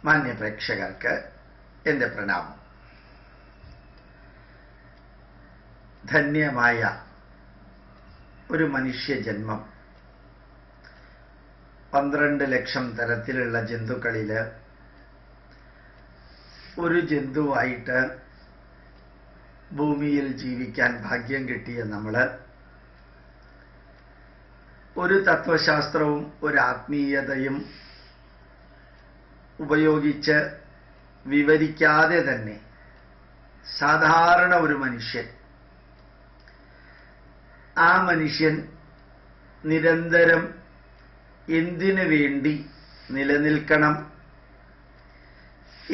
മാന്യ പ്രേക്ഷകർക്ക് എൻ്റെ പ്രണാമം. ധന്യമായ ഒരു മനുഷ്യജന്മം 12 ലക്ഷം തരത്തിലുള്ള ജന്തുക്കളിൽ ഒരു ജന്തുവായിട്ട് ഭൂമിയിൽ ജീവിക്കാൻ ഭാഗ്യം കിട്ടിയ നമ്മൾ ഒരു തത്വശാസ്ത്രവും ഒരു ആത്മീയതയും ഉപയോഗിച്ച് വിവരിക്കാതെ തന്നെ സാധാരണ ഒരു മനുഷ്യൻ, ആ മനുഷ്യൻ നിരന്തരം എന്തിനു വേണ്ടി നിലനിൽക്കണം,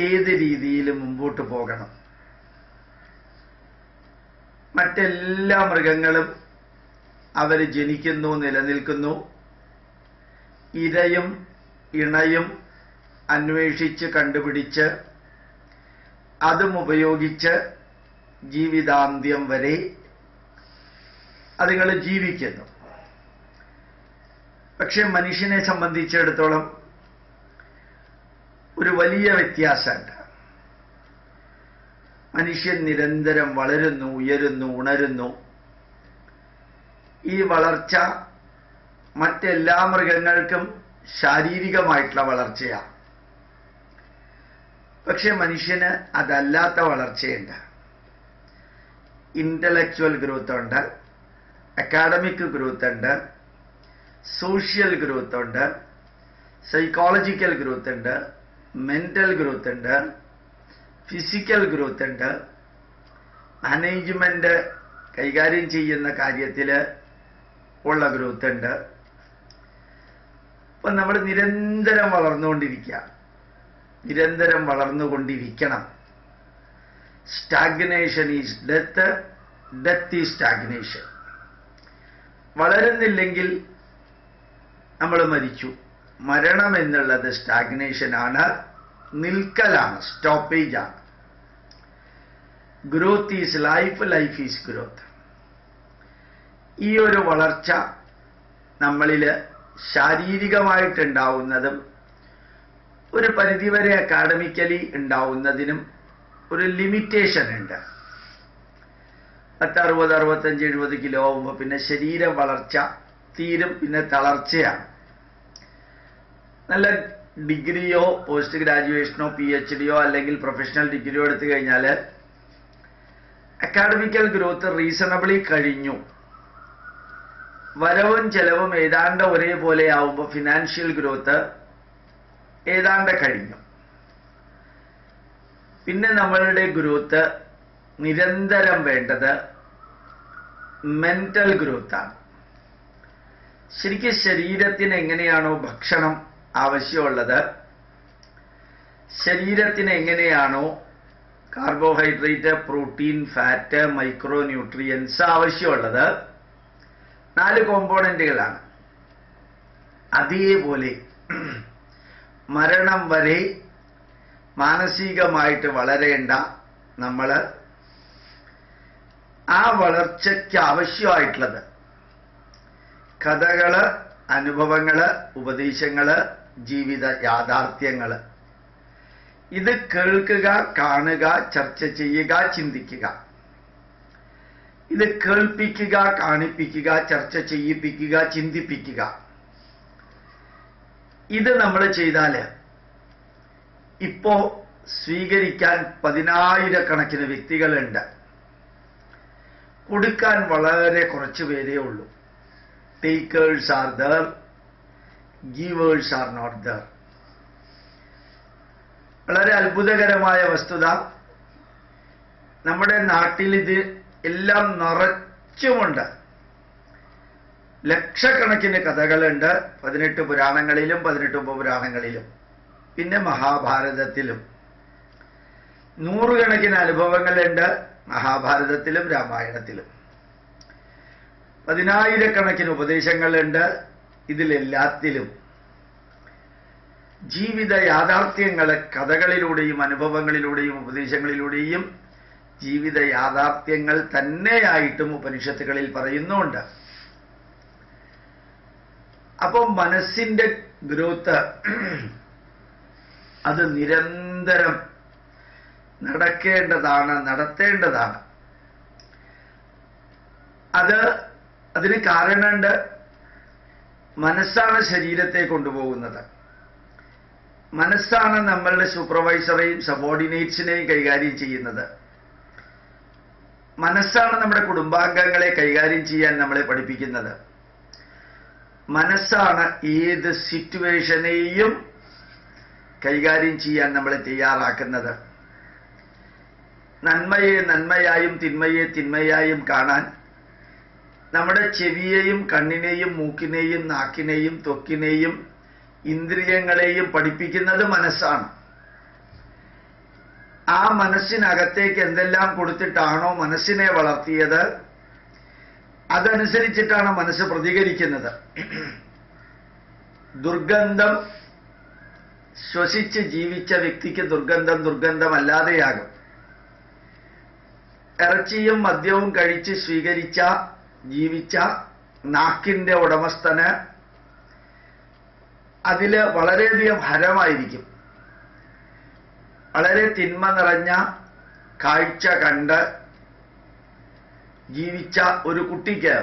ഏത് രീതിയിൽ മുമ്പോട്ട് പോകണം. മറ്റെല്ലാ മൃഗങ്ങളും അവർ ജനിക്കുന്നു, നിലനിൽക്കുന്നു, ഇരയും ഇണയും അന്വേഷിച്ച് കണ്ടുപിടിച്ച് അതും ഉപയോഗിച്ച് ജീവിതാന്ത്യം വരെ അതുങ്ങൾ ജീവിക്കുന്നു. പക്ഷെ മനുഷ്യനെ സംബന്ധിച്ചിടത്തോളം ഒരു വലിയ വ്യത്യാസമുണ്ട്. മനുഷ്യൻ നിരന്തരം വളരുന്നു, ഉയരുന്നു, ഉണരുന്നു. ഈ വളർച്ച മറ്റെല്ലാ മൃഗങ്ങൾക്കും ശാരീരികമായിട്ടുള്ള വളർച്ചയാണ്. പക്ഷെ മനുഷ്യന് അതല്ലാത്ത വളർച്ചയുണ്ട്. ഇന്റലക്ച്വൽ ഗ്രോത്ത് ഉണ്ട്, അക്കാഡമിക് ഗ്രോത്ത് ഉണ്ട്, സോഷ്യൽ ഗ്രോത്ത് ഉണ്ട്, സൈക്കോളജിക്കൽ ഗ്രോത്ത് ഉണ്ട്, മെന്റൽ ഗ്രോത്ത് ഉണ്ട്, ഫിസിക്കൽ ഗ്രോത്ത് ഉണ്ട്, മാനേജ്മെന്റ് കൈകാര്യം ചെയ്യുന്ന കാര്യത്തിൽ ഉള്ള ഗ്രോത്ത് ഉണ്ട്. അപ്പം നമ്മൾ നിരന്തരം വളർന്നുകൊണ്ടിരിക്കുക, നിരന്തരം വളർന്നുകൊണ്ടിരിക്കണം. Stagnation is death, death is stagnation. വളരുന്നില്ലെങ്കിൽ നമ്മൾ മരിച്ചു. മരണം എന്നുള്ളത് സ്റ്റാഗ്നേഷനാണ്, നിൽക്കലാണ്, സ്റ്റോപ്പേജാണ്. Growth is life, life is growth. ഈ ഒരു വളർച്ച നമ്മളിൽ ശാരീരികമായിട്ടുണ്ടാവുന്നതും ഒരു പരിധിവരെ അക്കാഡമിക്കലി ഉണ്ടാവുന്നതിനും ഒരു ലിമിറ്റേഷൻ ഉണ്ട്. 60, 65, 70 കിലോ ആവുമ്പോൾ പിന്നെ ശരീര വളർച്ച തീരും, പിന്നെ തളർച്ചയാണ്. നല്ല ഡിഗ്രിയോ പോസ്റ്റ് ഗ്രാജുവേഷനോ PhD അല്ലെങ്കിൽ പ്രൊഫഷണൽ ഡിഗ്രിയോ എടുത്തു കഴിഞ്ഞാൽ അക്കാഡമിക്കൽ ഗ്രോത്ത് റീസണബിളി കഴിഞ്ഞു. വരവും ചെലവും ഏതാണ്ട് ഒരേപോലെ ആവുമ്പോൾ ഫിനാൻഷ്യൽ ഗ്രോത്ത് ഏതാണ്ട് കഴിഞ്ഞു. പിന്നെ നമ്മളുടെ ഗ്രോത്ത് നിരന്തരം വേണ്ടത് മെന്റൽ ഗ്രോത്താണ്. ശരിക്കും ശരീരത്തിന് എങ്ങനെയാണോ ഭക്ഷണം ആവശ്യമുള്ളത്, ശരീരത്തിന് എങ്ങനെയാണോ carbohydrate, protein, fat, micro nutrients ആവശ്യമുള്ളത്, 4 കോമ്പോണന്റുകളാണ്. അതേപോലെ മരണം വരെ മാനസികമായിട്ട് വളരേണ്ട നമ്മൾ ആ വളർച്ചയ്ക്ക് ആവശ്യമായിട്ടുള്ളത് കഥകള്, അനുഭവങ്ങള്, ഉപദേശങ്ങള്, ജീവിത യാഥാർത്ഥ്യങ്ങള്, ഇത് കേൾക്കുക, കാണുക, ചർച്ച ചെയ്യുക, ചിന്തിക്കുക. ഇത് കേൾപ്പിക്കുക, കാണിപ്പിക്കുക, ചർച്ച ചെയ്യിപ്പിക്കുക, ചിന്തിപ്പിക്കുക. ഇത് നമ്മൾ ചെയ്താൽ ഇപ്പോ സ്വീകരിക്കാൻ 10,000-കണക്കിന് വ്യക്തികളുണ്ട്. കൊടുക്കാൻ വളരെ കുറച്ച് പേരേ ഉള്ളൂ. Takers are there, givers are not there. വളരെ അത്ഭുതകരമായ വസ്തുത, നമ്മുടെ നാട്ടിൽ ഇത് എല്ലാം നിറച്ചുമുണ്ട്. ലക്ഷക്കണക്കിന് കഥകളുണ്ട് 18 പുരാണങ്ങളിലും 18 ഉപപുരാണങ്ങളിലും, പിന്നെ മഹാഭാരതത്തിലും. 100 കണക്കിന് അനുഭവങ്ങളുണ്ട് മഹാഭാരതത്തിലും രാമായണത്തിലും. 10,000-കണക്കിന് ഉപദേശങ്ങളുണ്ട് ഇതിലെല്ലാത്തിലും. ജീവിത യാഥാർത്ഥ്യങ്ങളെ കഥകളിലൂടെയും അനുഭവങ്ങളിലൂടെയും ഉപദേശങ്ങളിലൂടെയും ജീവിത യാഥാർത്ഥ്യങ്ങൾ തന്നെയായിട്ടും ഉപനിഷത്തുകളിൽ പറയുന്നുണ്ട്. അപ്പോൾ മനസ്സിന്റെ ഗ്രോത്ത് അത് നിരന്തരം നടക്കേണ്ടതാണ്, നടത്തേണ്ടതാണ്. അതിന് കാരണമുണ്ട്. മനസ്സാണ് ശരീരത്തെ കൊണ്ടുപോകുന്നത്. മനസ്സാണ് നമ്മളുടെ സൂപ്പർവൈസറെയും സബോർഡിനേറ്റ്സിനെയും കൈകാര്യം ചെയ്യുന്നത്. മനസ്സാണ് നമ്മുടെ കുടുംബാംഗങ്ങളെ കൈകാര്യം ചെയ്യാൻ നമ്മളെ പഠിപ്പിക്കുന്നത്. മനസ്സാണ് ഏത് സിറ്റുവേഷനെയും കൈകാര്യം ചെയ്യാൻ നമ്മളെ തയ്യാറാക്കുന്നത്. നന്മയെ നന്മയായും തിന്മയെ തിന്മയായും കാണാൻ നമ്മുടെ ചെവിയെയും കണ്ണിനെയും മൂക്കിനെയും നാക്കിനെയും ത്വക്കിനെയും ഇന്ദ്രിയങ്ങളെയും പഠിപ്പിക്കുന്നത് മനസ്സാണ്. ആ മനസ്സിനകത്തേക്ക് എന്തെല്ലാം കൊടുത്തിട്ടാണോ മനസ്സിനെ വളർത്തിയത്, അതനുസരിച്ചിട്ടാണ് മനസ്സ് പ്രതികരിക്കുന്നത്. ദുർഗന്ധം ശ്വസിച്ച് ജീവിച്ച വ്യക്തിക്ക് ദുർഗന്ധമല്ലാതെയാകും. ഇറച്ചിയും മദ്യവും കഴിച്ച് ജീവിച്ച നാക്കിന്റെ ഉടമസ്ഥന് അതില് വളരെയധികം ഹരമായിരിക്കും. വളരെ തിന്മ നിറഞ്ഞ കാഴ്ച കണ്ട് ജീവിച്ച ഒരു കുട്ടിക്ക്,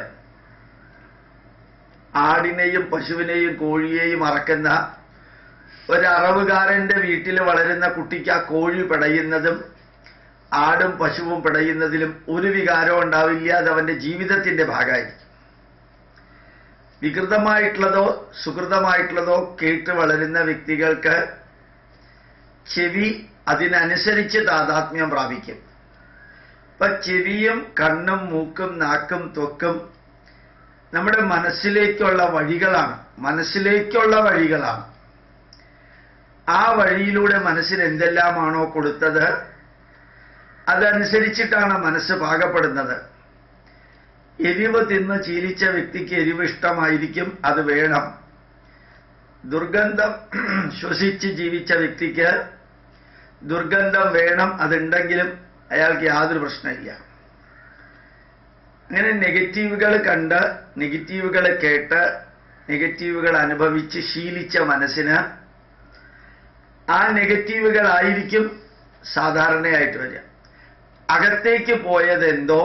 ആടിനെയും പശുവിനെയും കോഴിയെയും അറക്കുന്ന ഒരറവുകാരന്റെ വീട്ടിൽ വളരുന്ന കുട്ടിക്ക് ആ കോഴി പിടയുന്നതും ആടും പശുവും പിടയുന്നതിലും ഒരു വികാരവും ഉണ്ടാവില്ല. അത് അവന്റെ ജീവിതത്തിന്റെ ഭാഗമായിരിക്കും. വികൃതമായിട്ടുള്ളതോ സുഹൃതമായിട്ടുള്ളതോ കേട്ട് വളരുന്ന വ്യക്തികൾക്ക് ചെവി അതിനനുസരിച്ച് താതാത്മ്യം പ്രാപിക്കും. അപ്പൊ ചെവിയും കണ്ണും മൂക്കും നാക്കും ത്വക്കും നമ്മുടെ മനസ്സിലേക്കുള്ള വഴികളാണ്. ആ വഴിയിലൂടെ മനസ്സിന് എന്തെല്ലാമാണോ കൊടുത്തത് അതനുസരിച്ചിട്ടാണ് മനസ്സ് പാകപ്പെടുന്നത്. എരിവ് തിന്ന് ശീലിച്ച വ്യക്തിക്ക് എരിവ് ഇഷ്ടമായിരിക്കും, അത് വേണം. ദുർഗന്ധം ശ്വസിച്ച് ജീവിച്ച വ്യക്തിക്ക് ദുർഗന്ധം വേണം, അതുണ്ടെങ്കിലും അയാൾക്ക് യാതൊരു പ്രശ്നമില്ല. അങ്ങനെ നെഗറ്റീവുകൾ കണ്ട്, നെഗറ്റീവുകൾ കേട്ട്, നെഗറ്റീവുകൾ അനുഭവിച്ച് ശീലിച്ച മനസ്സിന് ആ നെഗറ്റീവുകളായിരിക്കും സാധാരണയായിട്ട് വരിക. അകത്തേക്ക് പോയതെന്തോ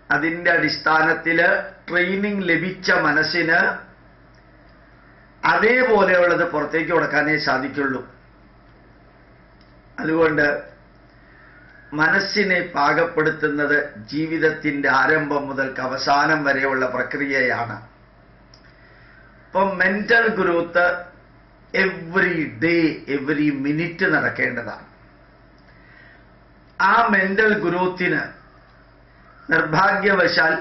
അതിൻ്റെ അടിസ്ഥാനത്തിൽ ട്രെയിനിങ് ലഭിച്ച മനസ്സിന് അതേപോലെയുള്ളത് പുറത്തേക്ക് കൊടുക്കാനേ സാധിക്കുള്ളൂ. അതുകൊണ്ട് മനസ്സിനെ പാകപ്പെടുത്തുന്നത് ജീവിതത്തിന്റെ ആരംഭം മുതൽക്ക് അവസാനം വരെയുള്ള പ്രക്രിയയാണ്. ഇപ്പം mental growth every day, every minute നടക്കേണ്ടതാണ്. ആ മെന്റൽ ഗ്രോത്തിന് നിർഭാഗ്യവശാൽ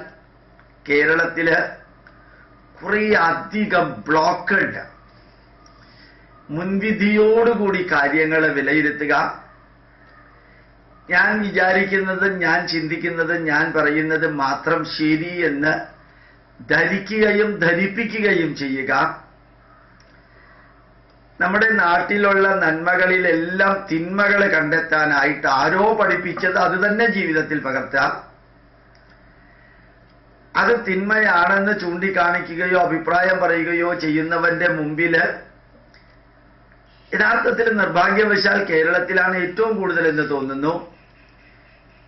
കേരളത്തില് കുറേ അധികം ബ്ലോക്കുണ്ട്. മുൻവിധിയോടുകൂടി കാര്യങ്ങൾ വിലയിരുത്തുക, ഞാൻ വിചാരിക്കുന്നതും ഞാൻ ചിന്തിക്കുന്നതും ഞാൻ പറയുന്നതും മാത്രം ശരി എന്ന് ധരിക്കുകയും ധരിപ്പിക്കുകയും ചെയ്യുക. നമ്മുടെ നാട്ടിലുള്ള നന്മകളിലെല്ലാം തിന്മകൾ കണ്ടെത്താനായിട്ട് ആരോ പഠിപ്പിച്ചത് അത് തന്നെ ജീവിതത്തിൽ പകർത്തുക. അത് തിന്മയാണെന്ന് ചൂണ്ടിക്കാണിക്കുകയോ അഭിപ്രായം പറയുകയോ ചെയ്യുന്നവന്റെ മുമ്പില് യഥാർത്ഥത്തിൽ നിർഭാഗ്യവശാൽ കേരളത്തിലാണ് ഏറ്റവും കൂടുതൽ എന്ന് തോന്നുന്നു,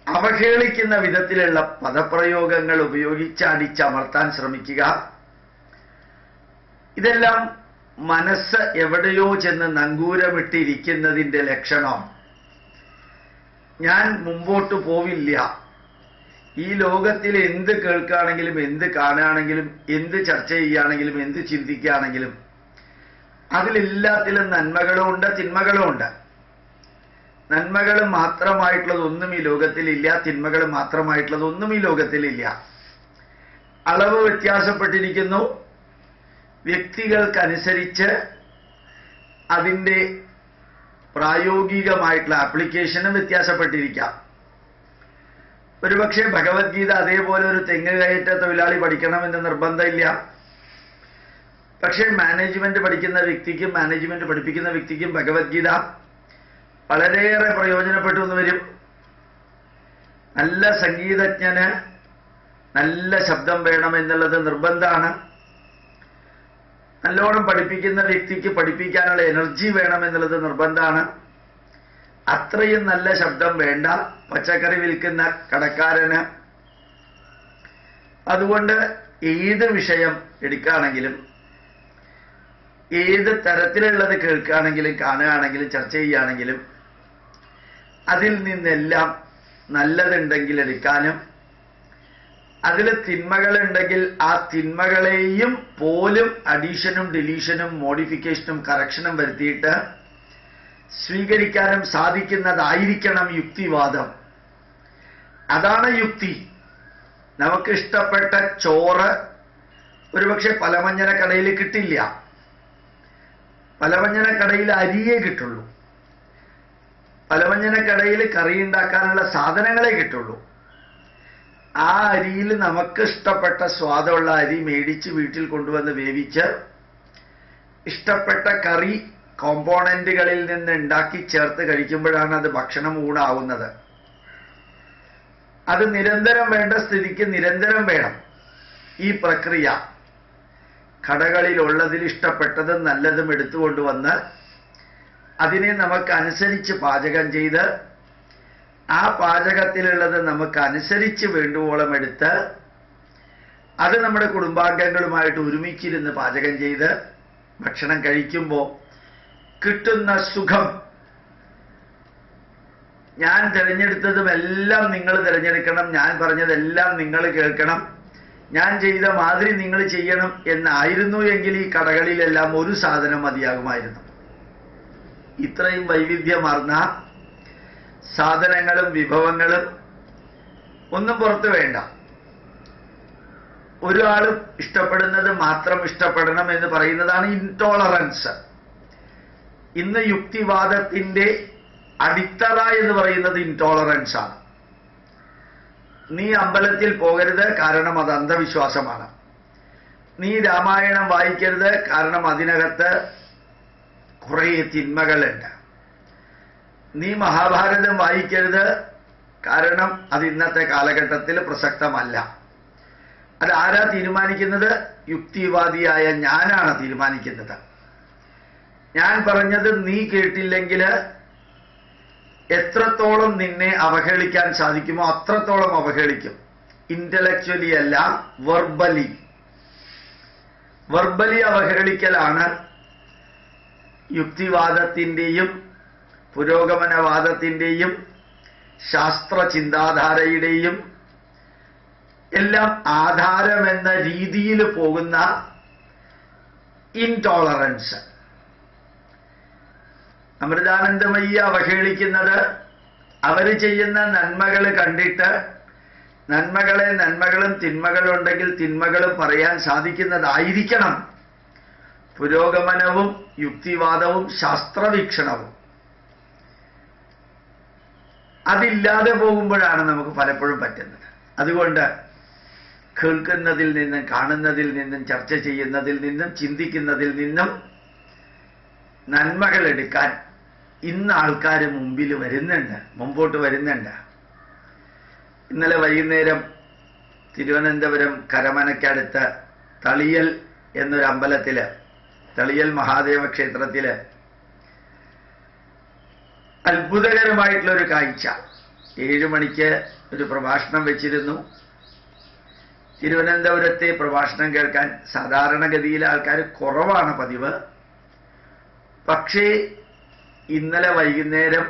അവഹേളിക്കുന്ന വിധത്തിലുള്ള പദപ്രയോഗങ്ങൾ ഉപയോഗിച്ച് അടിച്ചമർത്താൻ ശ്രമിക്കുക. ഇതെല്ലാം മനസ്സ് എവിടെയോ ചെന്ന് നങ്കൂരമിട്ടിരിക്കുന്നതിന്റെ ലക്ഷണം. ഞാൻ മുമ്പോട്ട് പോവില്ല, ഈ ലോകത്തിൽ എന്ത് കേൾക്കുകയാണെങ്കിലും എന്ത് കാണുകയാണെങ്കിലും എന്ത് ചർച്ച ചെയ്യുകയാണെങ്കിലും എന്ത് ചിന്തിക്കുകയാണെങ്കിലും അതിലെല്ലാത്തിലും നന്മകളും ഉണ്ട് തിന്മകളും ഉണ്ട്. നന്മകൾ മാത്രമായിട്ടുള്ളതൊന്നും ഈ ലോകത്തിലില്ല, തിന്മകൾ മാത്രമായിട്ടുള്ളതൊന്നും ഈ ലോകത്തിലില്ല. അളവ് വ്യത്യാസപ്പെട്ടിരിക്കുന്നു, വ്യക്തികൾക്കനുസരിച്ച് അതിൻ്റെ പ്രായോഗികമായിട്ടുള്ള ആപ്ലിക്കേഷനും വ്യത്യാസപ്പെട്ടിരിക്കാം. ഒരുപക്ഷെ ഭഗവത്ഗീത അതേപോലെ ഒരു തെങ്ങ് കയറ്റ തൊഴിലാളി പഠിക്കണമെന്ന് നിർബന്ധമില്ല. പക്ഷേ മാനേജ്മെന്റ് പഠിക്കുന്ന വ്യക്തിക്കും മാനേജ്മെന്റ് പഠിപ്പിക്കുന്ന വ്യക്തിക്കും ഭഗവത്ഗീത വളരെയേറെ പ്രയോജനപ്പെട്ടു എന്ന് വരും. നല്ല സംഗീതജ്ഞന് നല്ല ശബ്ദം വേണമെന്നുള്ളത് നിർബന്ധമാണ്. നല്ലോണം പഠിപ്പിക്കുന്ന വ്യക്തിക്ക് പഠിപ്പിക്കാനുള്ള എനർജി വേണമെന്നുള്ളത് നിർബന്ധമാണ്. അത്രയും നല്ല ശബ്ദം വേണ്ട പച്ചക്കറി വിൽക്കുന്ന കടക്കാരന്. അതുകൊണ്ട് ഏത് വിഷയം എടുക്കുകയാണെങ്കിലും, ഏത് തരത്തിലുള്ളത് കേൾക്കുകയാണെങ്കിലും, കാണുകയാണെങ്കിലും, ചർച്ച ചെയ്യുകയാണെങ്കിലും അതിൽ നിന്നെല്ലാം നല്ലതുണ്ടെങ്കിൽ എടുക്കാനും, അതിൽ തിന്മകളുണ്ടെങ്കിൽ ആ തിന്മകളെയും പോലും അഡീഷനും ഡിലീഷനും മോഡിഫിക്കേഷനും കറക്ഷനും വരുത്തിയിട്ട് സ്വീകരിക്കാനും സാധിക്കുന്നതായിരിക്കണം യുക്തിവാദം. അതാണ് യുക്തി. നമുക്ക് ഇഷ്ടപ്പെട്ട ചോറ് ഒരുപക്ഷെ പലവ്യഞ്ജനക്കടയിൽ കിട്ടില്ല. പലവ്യഞ്ജനക്കടയിൽ അരിയേ കിട്ടുള്ളൂ. പലവ്യഞ്ജനക്കടയിൽ കറി ഉണ്ടാക്കാനുള്ള സാധനങ്ങളെ കിട്ടുള്ളൂ. ആ അരിയിൽ നമുക്ക് ഇഷ്ടപ്പെട്ട സ്വാദുള്ള അരി മേടിച്ച് വീട്ടിൽ കൊണ്ടുവന്ന് വേവിച്ച് ഇഷ്ടപ്പെട്ട കറി കോമ്പോണന്റുകളിൽ നിന്ന് ഉണ്ടാക്കി ചേർത്ത് കഴിക്കുമ്പോഴാണ് അത് ഭക്ഷണം ഊണാവുന്നത്. അത് നിരന്തരം വേണ്ട സ്ഥിതിക്ക് നിരന്തരം വേണം ഈ പ്രക്രിയ. കടകളിലുള്ളതിൽ ഇഷ്ടപ്പെട്ടതും നല്ലതും എടുത്തുകൊണ്ടുവന്ന് അതിനെ നമുക്ക് അനുസരിച്ച് പാചകം ചെയ്ത് ആ പാചകത്തിലുള്ളത് നമുക്ക് അനുസരിച്ച് വേണ്ടുവോളം എടുത്ത് അത് നമ്മുടെ കുടുംബാംഗങ്ങളുമായിട്ട് ഒരുമിച്ചിരുന്ന് പാചകം ചെയ്ത് ഭക്ഷണം കഴിക്കുമ്പോൾ കിട്ടുന്ന സുഖം, ഞാൻ തിരഞ്ഞെടുത്തതും എല്ലാം നിങ്ങൾ തിരഞ്ഞെടുക്കണം, ഞാൻ പറഞ്ഞതെല്ലാം നിങ്ങൾ കേൾക്കണം, ഞാൻ ചെയ്ത മാതിരി നിങ്ങൾ ചെയ്യണം എന്നായിരുന്നു എങ്കിൽ ഈ കടകളിലെല്ലാം ഒരു സാധനം മതിയാകുമായിരുന്നു. ഇത്രയും വൈവിധ്യമാർന്ന സാധനങ്ങളും വിഭവങ്ങളും ഒന്നും പുറത്തു വേണ്ട. ഒരാൾ ഇഷ്ടപ്പെടുന്നത് മാത്രം ഇഷ്ടപ്പെടണം എന്ന് പറയുന്നതാണ് ഇൻടോളറൻസ്. ഇന്ന് യുക്തിവാദത്തിന്റെ അടിത്തറ എന്ന് പറയുന്നത് ഇൻടോളറൻസ് ആണ്. നീ അമ്പലത്തിൽ പോകരുത്, കാരണം അത് അന്ധവിശ്വാസമാണ്. നീ രാമായണം വായിക്കരുത്, കാരണം അതിനകത്ത് കുറേ തിന്മകളുണ്ട്. നീ മഹാഭാരതം വായിക്കരുത്, കാരണം അത് ഇന്നത്തെ കാലഘട്ടത്തിൽ പ്രസക്തമല്ല. അത് ആരാ തീരുമാനിക്കുന്നത്? യുക്തിവാദിയായ ഞാനാണ് തീരുമാനിക്കുന്നത്. ഞാൻ പറഞ്ഞത് നീ കേട്ടില്ലെങ്കിൽ എത്രത്തോളം നിന്നെ അവഹേളിക്കാൻ സാധിക്കുമോ അത്രത്തോളം അവഹേളിക്കും. ഇന്റലക്ച്വലി അല്ല, വെർബലി. വെർബലി അവഹേളിക്കലാണ് യുക്തിവാദത്തിന്റെയും പുരോഗമനവാദത്തിന്റെയും ശാസ്ത്ര ചിന്താധാരയുടെയും എല്ലാം ആധാരമെന്ന രീതിയിൽ പോകുന്ന ഇൻടോളറൻസ്. അമൃതാനന്ദമയി അവഹേളിക്കുന്നത് അവര് ചെയ്യുന്ന നന്മകൾ കണ്ടിട്ട് നന്മകളെ നന്മകളും തിന്മകളുണ്ടെങ്കിൽ തിന്മകളും പറയാൻ സാധിക്കുന്നതായിരിക്കണം പുരോഗമനവും യുക്തിവാദവും ശാസ്ത്രവീക്ഷണവും. അതില്ലാതെ പോകുമ്പോഴാണ് നമുക്ക് പലപ്പോഴും പറ്റുന്നത്. അതുകൊണ്ട് കേൾക്കുന്നതിൽ നിന്നും കാണുന്നതിൽ നിന്നും ചർച്ച ചെയ്യുന്നതിൽ നിന്നും ചിന്തിക്കുന്നതിൽ നിന്നും നന്മകൾ എടുക്കാൻ ഇന്ന് ആൾക്കാർ മുമ്പോട്ട് വരുന്നുണ്ട്. ഇന്നലെ വൈകുന്നേരം തിരുവനന്തപുരം കരമനയ്ക്കടുത്ത് തളിയൽ എന്നൊരു അമ്പലത്തില്, തളിയൽ മഹാദേവ ക്ഷേത്രത്തില് അത്ഭുതകരമായിട്ടുള്ളൊരു കാഴ്ച. 7 മണിക്ക് ഒരു പ്രഭാഷണം വെച്ചിരുന്നു. തിരുവനന്തപുരത്തെ പ്രഭാഷണം കേൾക്കാൻ സാധാരണഗതിയിൽ ആൾക്കാർ കുറവാണ് പതിവ്. പക്ഷേ ഇന്നലെ വൈകുന്നേരം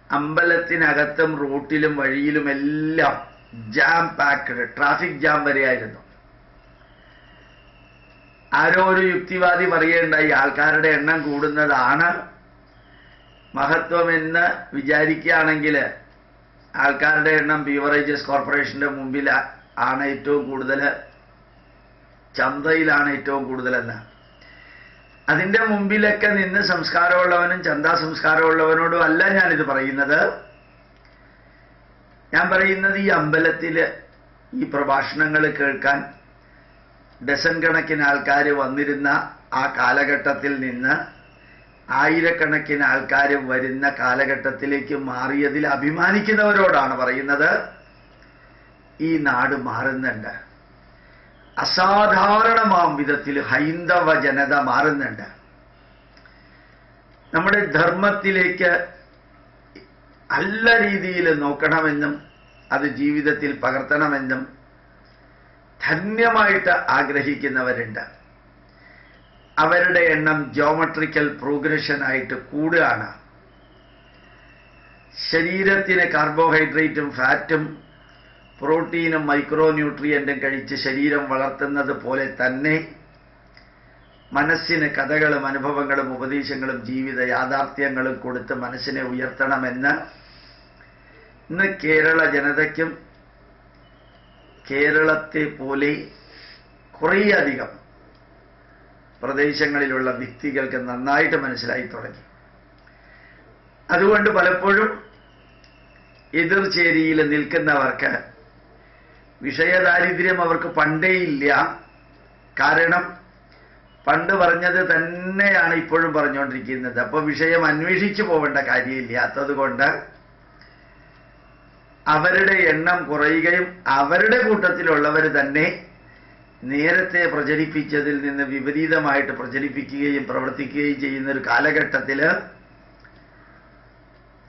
അമ്പലത്തിനകത്തും റോട്ടിലും വഴിയിലുമെല്ലാം ജാം പാക്ക്ഡ്, ട്രാഫിക് ജാം വരെയായിരുന്നു. ആരോ ഒരു യുക്തിവാദി പറയുകയുണ്ടായി, ആൾക്കാരുടെ എണ്ണം കൂടുന്നതാണ് മഹത്വമെന്ന് വിചാരിക്കുകയാണെങ്കിൽ ആൾക്കാരുടെ എണ്ണം ബീവറേജസ് കോർപ്പറേഷന്റെ മുമ്പിൽ ആണ് ഏറ്റവും കൂടുതൽ, ചന്തയിലാണ് ഏറ്റവും കൂടുതലെന്ന്. അതിൻ്റെ മുമ്പിലൊക്കെ നിന്ന് സംസ്കാരമുള്ളവനും ചന്താ സംസ്കാരമുള്ളവനോടും അല്ല ഞാനിത് പറയുന്നത്. ഞാൻ പറയുന്നത് ഈ അമ്പലത്തിൽ ഈ പ്രഭാഷണങ്ങൾ കേൾക്കാൻ ഡസൻ കണക്കിന് ആൾക്കാർ വന്നിരുന്ന ആ കാലഘട്ടത്തിൽ നിന്ന് ആയിരക്കണക്കിന് ആൾക്കാർ വരുന്ന കാലഘട്ടത്തിലേക്ക് മാറിയതിൽ അഭിമാനിക്കുന്നവരോടാണ് പറയുന്നത്. ഈ നാട് മാറുന്നുണ്ട്. അസാധാരണമാം വിധത്തിൽ ഹൈന്ദവ ജനത മാറുന്നുണ്ട്. നമ്മുടെ ധർമ്മത്തിലേക്ക് നല്ല രീതിയിൽ നോക്കണമെന്നും അത് ജീവിതത്തിൽ പകർത്തണമെന്നും ധന്യമായിട്ട് ആഗ്രഹിക്കുന്നവരുണ്ട്. അവരുടെ എണ്ണം ജിയോമെട്രിക്കൽ പ്രോഗ്രഷൻ ആയിട്ട് കൂടുകയാണ്. ശരീരത്തിന് കാർബോഹൈഡ്രേറ്റും ഫാറ്റും പ്രോട്ടീനും മൈക്രോ ന്യൂട്രിയന്റും കഴിച്ച് ശരീരം വളർത്തുന്നത് പോലെ തന്നെ മനസ്സിന് കഥകളും അനുഭവങ്ങളും ഉപദേശങ്ങളും ജീവിത യാഥാർത്ഥ്യങ്ങളും കൊടുത്ത് മനസ്സിനെ ഉയർത്തണമെന്ന് ഇന്ന് കേരള ജനതയ്ക്കും കേരളത്തെ പോലെ കുറേയധികം പ്രദേശങ്ങളിലുള്ള വ്യക്തികൾക്ക് നന്നായിട്ട് മനസ്സിലായി തുടങ്ങി. അതുകൊണ്ട് പലപ്പോഴും എതിർചേരിയിൽ നിൽക്കുന്നവർക്ക് വിഷയദാരിദ്ര്യം അവർക്ക് പണ്ടേ ഇല്ല. കാരണം പണ്ട് പറഞ്ഞത് തന്നെയാണ് ഇപ്പോഴും പറഞ്ഞുകൊണ്ടിരിക്കുന്നത്. അപ്പോൾ വിഷയം അന്വേഷിച്ചു പോവേണ്ട കാര്യമില്ലാത്തത് കൊണ്ട് അവരുടെ എണ്ണം കുറയുകയും അവരുടെ കൂട്ടത്തിലുള്ളവർ തന്നെ നേരത്തെ പ്രചരിപ്പിച്ചതിൽ നിന്ന് വിപരീതമായിട്ട് പ്രചരിപ്പിക്കുകയും പ്രവർത്തിക്കുകയും ചെയ്യുന്ന ഒരു കാലഘട്ടത്തിൽ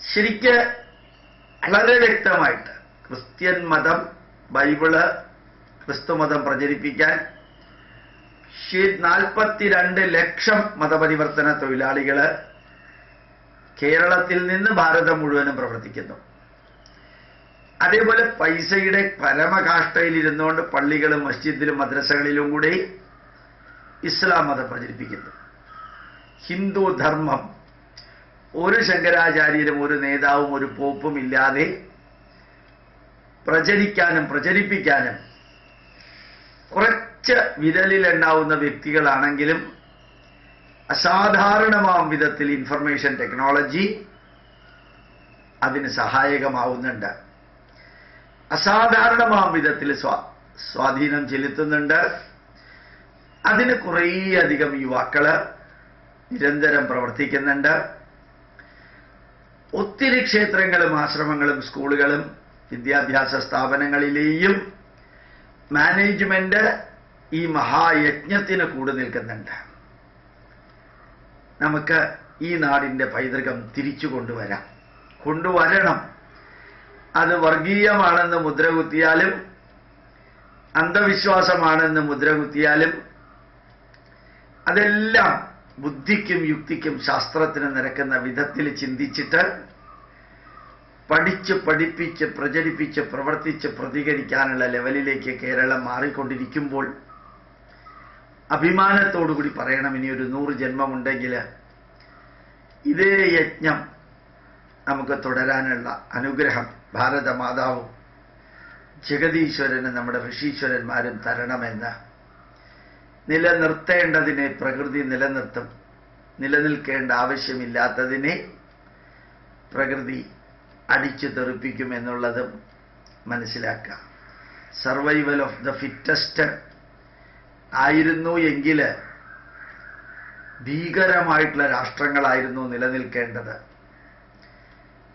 ശരിക്ക് വളരെ വ്യക്തമായിട്ട് ക്രിസ്ത്യൻ മതം, ബൈബിള്, ക്രിസ്തുമതം പ്രചരിപ്പിക്കാൻ 42 ലക്ഷം മതപരിവർത്തന തൊഴിലാളികൾ കേരളത്തിൽ നിന്ന് ഭാരതം മുഴുവനും പ്രവർത്തിക്കുന്നു. അതേപോലെ പൈസയുടെ പരമകാഷ്ഠയിലിരുന്നുകൊണ്ട് പള്ളികളും മസ്ജിദിലും മദ്രസകളിലും കൂടി ഇസ്ലാം മതം പ്രചരിപ്പിക്കുന്നു. ഹിന്ദു ധർമ്മം ഒരു ശങ്കരാചാര്യരും ഒരു നേതാവും ഒരു പോപ്പും ഇല്ലാതെ പ്രചരിക്കാനും പ്രചരിപ്പിക്കാനും കുറച്ച് വിരലിലെണ്ണാവുന്ന വ്യക്തികളാണെങ്കിലും അസാധാരണമാം വിധത്തിൽ ഇൻഫർമേഷൻ ടെക്നോളജി അതിന് സഹായകമാവുന്നുണ്ട്. അസാധാരണമാം വിധത്തിൽ സ്വാധീനം ചെലുത്തുന്നുണ്ട്. അതിന് കുറേയധികം യുവാക്കള് നിരന്തരം പ്രവർത്തിക്കുന്നുണ്ട്. ഒത്തിരി ക്ഷേത്രങ്ങളും ആശ്രമങ്ങളും സ്കൂളുകളും വിദ്യാഭ്യാസ സ്ഥാപനങ്ങളിലെയും മാനേജ്മെന്റ് ഈ മഹായജ്ഞത്തിന് കൂടെ നിൽക്കുന്നുണ്ട്. നമുക്ക് ഈ നാടിന്റെ പൈതൃകം തിരിച്ചു കൊണ്ടുവരണം. അത് വർഗീയമാണെന്ന് മുദ്രകുത്തിയാലും അന്ധവിശ്വാസമാണെന്ന് മുദ്രകുത്തിയാലും അതെല്ലാം ബുദ്ധിക്കും യുക്തിക്കും ശാസ്ത്രത്തിനും നിരക്കുന്ന വിധത്തിൽ ചിന്തിച്ചിട്ട് പഠിച്ച് പഠിപ്പിച്ച് പ്രചരിപ്പിച്ച് പ്രവർത്തിച്ച് പ്രതികരിക്കാനുള്ള ലെവലിലേക്ക് കേരളം മാറിക്കൊണ്ടിരിക്കുമ്പോൾ അഭിമാനത്തോടുകൂടി പറയണം, ഇനി ഒരു 100 ജന്മമുണ്ടെങ്കിൽ ഇതേ യജ്ഞം നമുക്ക് തുടരാനുള്ള അനുഗ്രഹം ഭാരതമാതാവും ജഗതീശ്വരനും നമ്മുടെ ഋഷീശ്വരന്മാരും തരണമെന്ന്. നിലനിർത്തേണ്ടതിനെ പ്രകൃതി നിലനിർത്തും, നിലനിൽക്കേണ്ട ആവശ്യമില്ലാത്തതിനെ പ്രകൃതി അടിച്ചു തെറിപ്പിക്കുമെന്നുള്ളതും മനസ്സിലാക്കുക. സർവൈവൽ ഓഫ് ദ ഫിറ്റസ്റ്റ് ആയിരുന്നു എങ്കിൽ ഭീകരമായിട്ടുള്ള രാഷ്ട്രങ്ങളായിരുന്നു നിലനിൽക്കേണ്ടത്.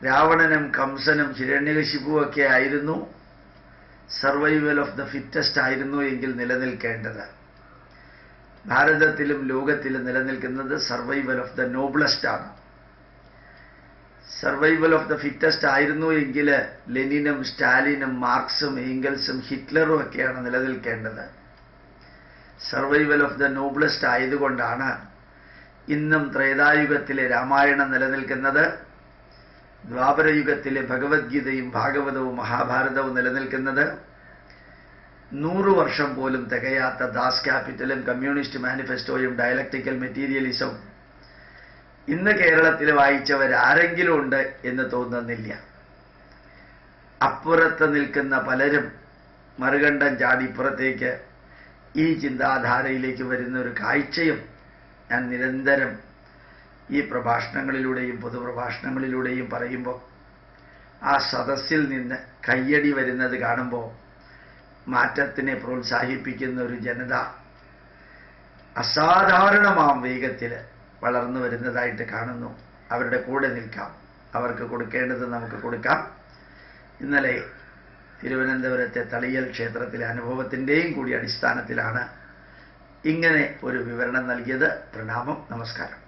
രാവണനും കംസനും ഹിരണ്യകശിപുവൊക്കെ ആയിരുന്നു സർവൈവൽ ഓഫ് ദ ഫിറ്റസ്റ്റ് ആയിരുന്നു എങ്കിൽ നിലനിൽക്കേണ്ടത്. ഭാരതത്തിലും ലോകത്തിലും നിലനിൽക്കുന്നത് സർവൈവൽ ഓഫ് ദ നോബ്ലസ്റ്റ് ആണ്. സർവൈവൽ ഓഫ് ദ ഫിറ്റസ്റ്റ് ആയിരുന്നു എങ്കിൽ ലെനിനും സ്റ്റാലിനും മാർക്സും ഏംഗൽസും ഹിറ്റ്ലറും ഒക്കെയാണ് നിലനിൽക്കേണ്ടത്. സർവൈവൽ ഓഫ് ദ നോബ്ലസ്റ്റ് ആയതുകൊണ്ടാണ് ഇന്നും ത്രേതായുഗത്തിലെ രാമായണം നിലനിൽക്കുന്നത്, ദ്വാപരയുഗത്തിലെ ഭഗവത്ഗീതയും ഭാഗവതവും മഹാഭാരതവും നിലനിൽക്കുന്നത്, 100 വർഷം പോലും തികയാത്ത ദാസ് ക്യാപിറ്റലും കമ്മ്യൂണിസ്റ്റ് മാനിഫെസ്റ്റോയും ഡയലക്ടിക്കൽ മെറ്റീരിയലിസവും ഇന്ന് കേരളത്തിൽ വായിച്ചവരാരെങ്കിലും ഉണ്ട് എന്ന് തോന്നുന്നില്ല. അപ്പുറത്ത് നിൽക്കുന്ന പലരും മറുകണ്ഠം ചാടിപ്പുറത്തേക്ക് ഈ ചിന്താധാരയിലേക്ക് വരുന്ന ഒരു കാഴ്ചയും ഞാൻ നിരന്തരം ഈ പ്രഭാഷണങ്ങളിലൂടെയും പൊതുപ്രഭാഷണങ്ങളിലൂടെയും പറയുമ്പോൾ ആ സദസ്സിൽ നിന്ന് കയ്യടി വരുന്നത് കാണുമ്പോൾ മാറ്റത്തിനെ പ്രോത്സാഹിപ്പിക്കുന്ന ഒരു ജനത അസാധാരണമാം വേഗത്തിൽ വളർന്നു വരുന്നതായിട്ട് കാണുന്നു. അവരുടെ കൂടെ നിൽക്കാം, അവർക്ക് കൊടുക്കേണ്ടത് നമുക്ക് കൊടുക്കാം. ഇന്നലെ തിരുവനന്തപുരത്തെ തളിയൽ ക്ഷേത്രത്തിലെ അനുഭവത്തിൻ്റെയും കൂടി അടിസ്ഥാനത്തിലാണ് ഇങ്ങനെ ഒരു വിവരണം നൽകിയത്. പ്രണാമം, നമസ്കാരം.